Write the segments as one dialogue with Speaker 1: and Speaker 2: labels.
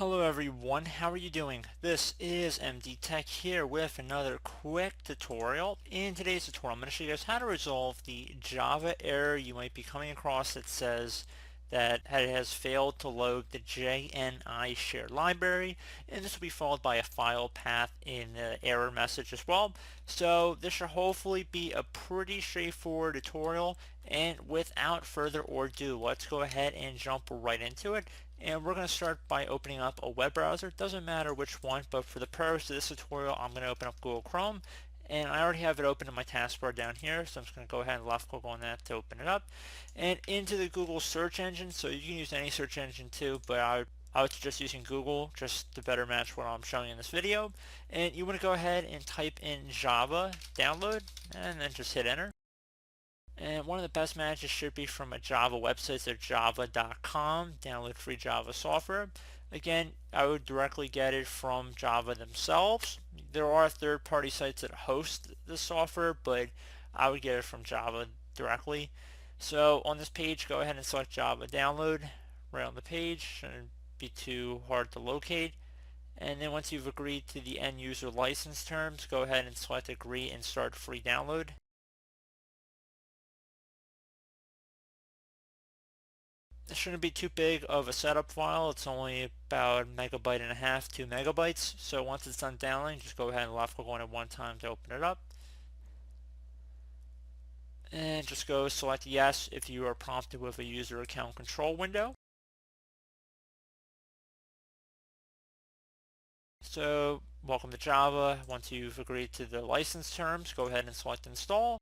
Speaker 1: Hello everyone, how are you doing? This is MD Tech here with another quick tutorial. In today's tutorial, I'm going to show you guys how to resolve the Java error you might be coming across that says that it has failed to load the JNI shared library, and this will be followed by a file path in the error message as well. So this should hopefully be a pretty straightforward tutorial, and without further ado, let's go ahead and jump right into it. And we're going to start by opening up a web browser. It doesn't matter which one, but for the purpose of this tutorial, I'm going to open up Google Chrome. And I already have it open in my taskbar down here, so I'm just going to go ahead and left click on that to open it up. And into the Google search engine, so you can use any search engine too, but I would suggest using Google just to better match what I'm showing in this video. And you want to go ahead and type in Java download, and then just hit enter. And one of the best matches should be from a Java website, so java.com, download free Java software. Again, I would directly get it from Java themselves. There are third-party sites that host the software, but I would get it from Java directly. So on this page, go ahead and select Java download right on the page. Shouldn't be too hard to locate. And then once you've agreed to the end user license terms, go ahead and select agree and start free download. It shouldn't be too big of a setup file. It's only about a megabyte and a half, 2 megabytes. So once it's done downloading, just go ahead and left click on it one time to open it up. And just go select yes if you are prompted with a user account control window. So welcome to Java. Once you've agreed to the license terms, go ahead and select install.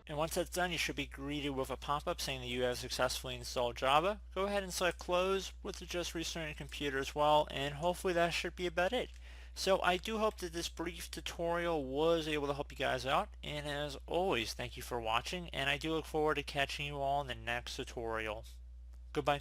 Speaker 1: And once that's done, you should be greeted with a pop-up saying that you have successfully installed Java. Go ahead and select close with the just restarting your computer as well, and hopefully that should be about it. So I do hope that this brief tutorial was able to help you guys out, and as always, thank you for watching, and I do look forward to catching you all in the next tutorial. Goodbye.